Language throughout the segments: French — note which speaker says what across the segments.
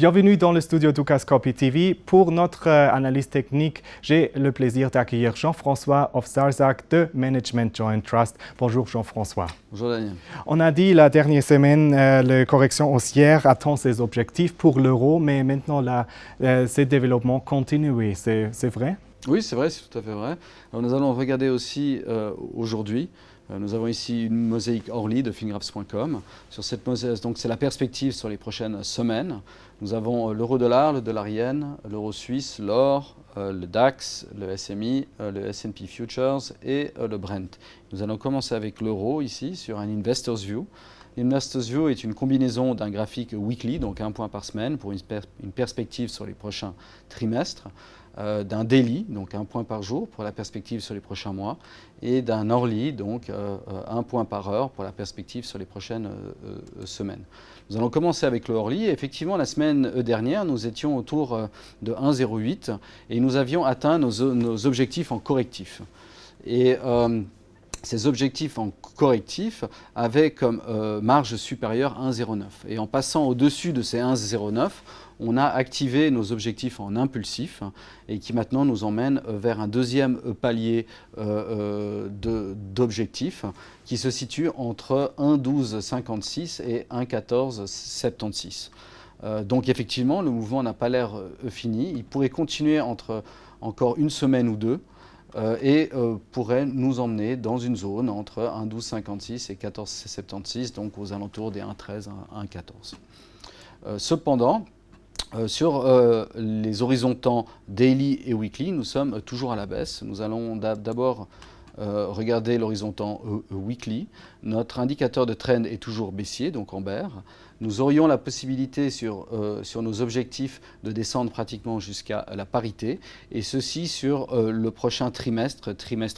Speaker 1: Bienvenue dans le studio Dukascopy TV. Pour notre analyse technique, j'ai le plaisir d'accueillir Jean-François Ovczarczak de Management Joint Trust. Bonjour Jean-François.
Speaker 2: Bonjour Daniel.
Speaker 1: On a dit la dernière semaine, la correction haussière attend ses objectifs pour l'euro, mais maintenant ces développements continuent. C'est vrai?
Speaker 2: Oui, c'est vrai, c'est tout à fait vrai. Alors, nous allons regarder aussi aujourd'hui. Nous avons ici une mosaïque Orly de fingraphs.com. Sur cette mosaïque, donc c'est la perspective sur les prochaines semaines. Nous avons l'euro-dollar, le dollar yen, l'euro suisse, l'or, le DAX, le SMI, le S&P Futures et le Brent. Nous allons commencer avec l'euro ici sur un Investors View. Investors View est une combinaison d'un graphique weekly, donc un point par semaine pour une perspective sur les prochains trimestres, d'un daily, donc un point par jour pour la perspective sur les prochains mois, et d'un hourly, donc un point par heure pour la perspective sur les prochaines semaines. Nous allons commencer avec le hourly. Effectivement, la semaine dernière, nous étions autour de 1,08 et nous avions atteint nos objectifs en correctif. Et ces objectifs en correctif avaient comme marge supérieure 1,09. Et en passant au-dessus de ces 1,09, on a activé nos objectifs en impulsif et qui maintenant nous emmène vers un deuxième palier d'objectifs qui se situe entre 1,1256 et 1,1476. Donc effectivement, le mouvement n'a pas l'air fini. Il pourrait continuer entre encore une semaine ou deux. Et pourrait nous emmener dans une zone entre 1,1256 et 14,76, donc aux alentours des 1,13, 1,14. Cependant, sur les horizons temps daily et weekly, nous sommes toujours à la baisse. Nous allons d'abord regarder l'horizon temps weekly. Notre indicateur de trend est toujours baissier, donc en bear. Nous aurions la possibilité sur nos objectifs de descendre pratiquement jusqu'à la parité, et ceci sur le prochain trimestre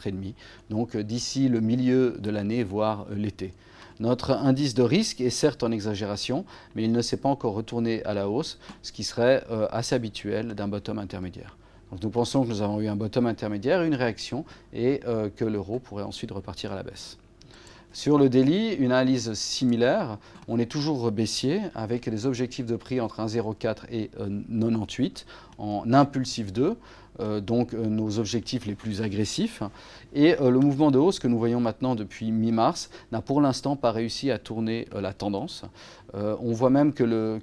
Speaker 2: et demi, donc d'ici le milieu de l'année, voire l'été. Notre indice de risque est certes en exagération, mais il ne s'est pas encore retourné à la hausse, ce qui serait assez habituel d'un bottom intermédiaire. Donc nous pensons que nous avons eu un bottom intermédiaire, une réaction, et que l'euro pourrait ensuite repartir à la baisse. Sur le daily, une analyse similaire, on est toujours baissier avec des objectifs de prix entre 1,04 et 98 en impulsif 2, donc nos objectifs les plus agressifs. Et le mouvement de hausse que nous voyons maintenant depuis mi-mars n'a pour l'instant pas réussi à tourner la tendance. On voit même que le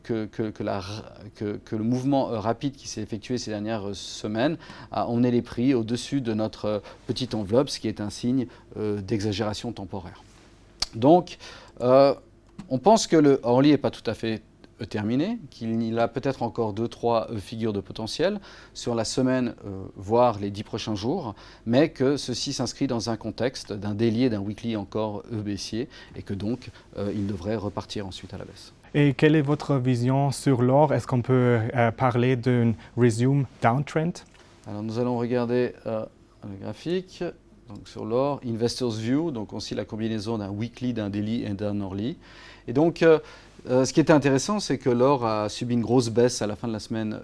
Speaker 2: mouvement rapide qui s'est effectué ces dernières semaines a emmené les prix au-dessus de notre petite enveloppe, ce qui est un signe d'exagération temporaire. Donc, on pense que le hourly n'est pas tout à fait terminé, qu'il a peut-être encore 2-3 figures de potentiel sur la semaine, voire les 10 prochains jours, mais que ceci s'inscrit dans un contexte d'un daily et d'un weekly encore baissier, et que donc il devrait repartir ensuite à la baisse.
Speaker 1: Et quelle est votre vision sur l'or? Est-ce qu'on peut parler d'un resume downtrend? Alors
Speaker 2: nous allons regarder le graphique. Donc sur l'or, Investors View, donc aussi la combinaison d'un weekly, d'un daily et d'un hourly. Et donc, ce qui était intéressant, c'est que l'or a subi une grosse baisse à la fin de la semaine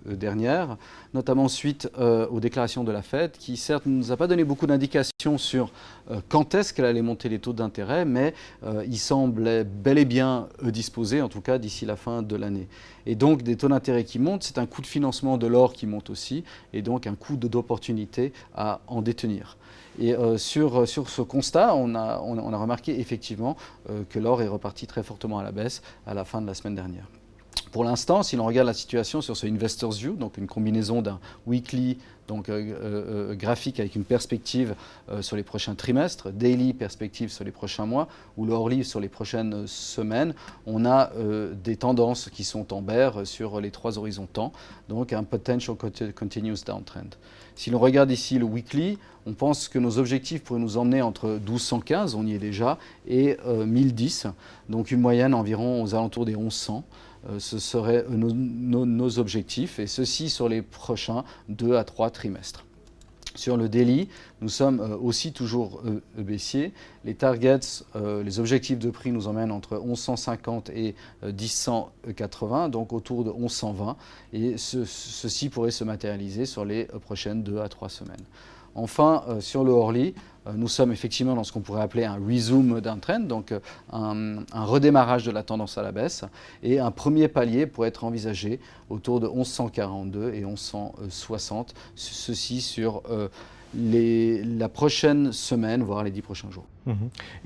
Speaker 2: dernière, notamment suite aux déclarations de la Fed, qui certes ne nous a pas donné beaucoup d'indications sur quand est-ce qu'elle allait monter les taux d'intérêt, mais il semblait bel et bien disposé, en tout cas d'ici la fin de l'année. Et donc des taux d'intérêt qui montent, c'est un coût de financement de l'or qui monte aussi, et donc un coût d'opportunité à en détenir. Et sur ce constat, on a remarqué effectivement que l'or est reparti très fortement à la baisse à la fin de la semaine dernière. Pour l'instant, si l'on regarde la situation sur ce Investors View, donc une combinaison d'un weekly, donc graphique avec une perspective sur les prochains trimestres, daily perspective sur les prochains mois, ou le hourly sur les prochaines semaines, on a des tendances qui sont en bear sur les 3 horizons temps, donc un potential continuous downtrend. Si l'on regarde ici le weekly, on pense que nos objectifs pourraient nous emmener entre 1215, on y est déjà, et 1010, donc une moyenne environ aux alentours des 1100. Ce seraient nos objectifs, et ceci sur les prochains 2 à 3 trimestres. Sur le daily, nous sommes aussi toujours baissiers. Les targets, les objectifs de prix nous emmènent entre 1150 et 1080, donc autour de 1120. Et ceci pourrait se matérialiser sur les prochaines 2 à 3 semaines. Enfin, sur le Orly, nous sommes effectivement dans ce qu'on pourrait appeler un resume downtrend, donc un redémarrage de la tendance à la baisse, et un premier palier pourrait être envisagé autour de 1142 et 1160, ceci sur la prochaine semaine, voire les 10 prochains jours.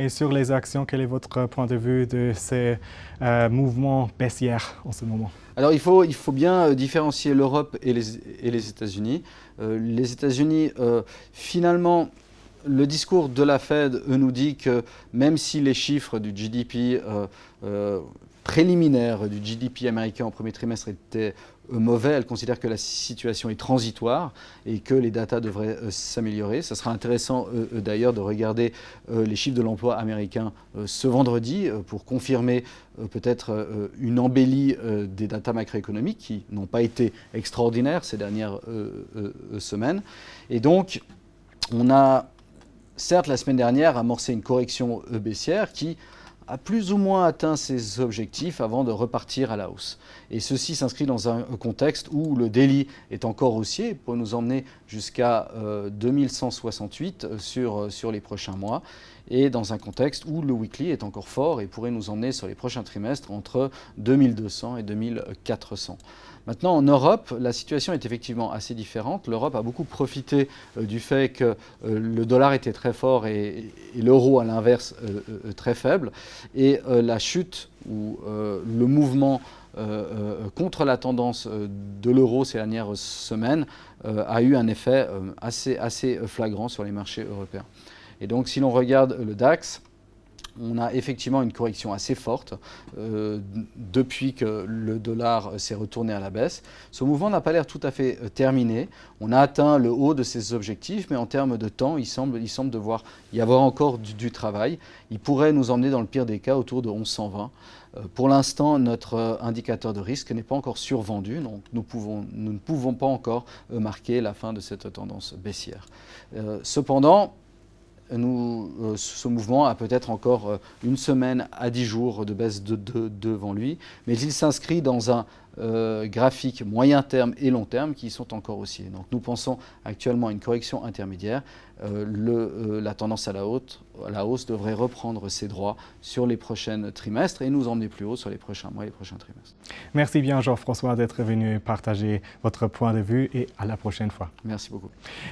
Speaker 1: Et sur les actions, quel est votre point de vue de ces mouvements baissiers en ce moment?
Speaker 2: Alors il faut bien différencier l'Europe et les États-Unis. Les États-Unis, finalement, le discours de la Fed nous dit que même si les chiffres du GDP préliminaires du GDP américain au premier trimestre étaient mauvais, elle considère que la situation est transitoire et que les datas devraient s'améliorer. Ça sera intéressant d'ailleurs de regarder les chiffres de l'emploi américain ce vendredi pour confirmer peut-être une embellie des datas macroéconomiques qui n'ont pas été extraordinaires ces dernières semaines. Et donc, on a certes la semaine dernière amorcé une correction baissière qui a plus ou moins atteint ses objectifs avant de repartir à la hausse. Et ceci s'inscrit dans un contexte où le daily est encore haussier pour nous emmener jusqu'à 2168 sur les prochains mois, et dans un contexte où le weekly est encore fort et pourrait nous emmener sur les prochains trimestres entre 2200 et 2400. Maintenant, en Europe, la situation est effectivement assez différente. L'Europe a beaucoup profité du fait que le dollar était très fort et l'euro, à l'inverse, très faible. Et la chute ou le mouvement contre la tendance de l'euro ces dernières semaines a eu un effet assez flagrant sur les marchés européens. Et donc, si l'on regarde le DAX, on a effectivement une correction assez forte depuis que le dollar s'est retourné à la baisse. Ce mouvement n'a pas l'air tout à fait terminé. On a atteint le haut de ses objectifs, mais en termes de temps, il semble devoir y avoir encore du travail. Il pourrait nous emmener dans le pire des cas autour de 1120. Pour l'instant, notre indicateur de risque n'est pas encore survendu, donc nous ne pouvons pas encore marquer la fin de cette tendance baissière. Cependant, ce mouvement a peut-être encore une semaine à 10 jours de baisse devant lui, mais il s'inscrit dans un graphique moyen terme et long terme qui sont encore haussiers. Donc nous pensons actuellement à une correction intermédiaire. La tendance à la hausse devrait reprendre ses droits sur les prochains trimestres et nous emmener plus haut sur les prochains mois et les prochains trimestres.
Speaker 1: Merci bien Jean-François d'être venu partager votre point de vue et à la prochaine fois.
Speaker 2: Merci beaucoup.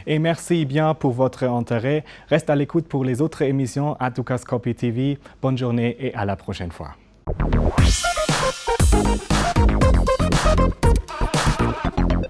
Speaker 1: Et merci bien pour votre intérêt. Reste à l'écoute pour les autres émissions Atoukas Copy TV. Bonne journée et à la prochaine fois.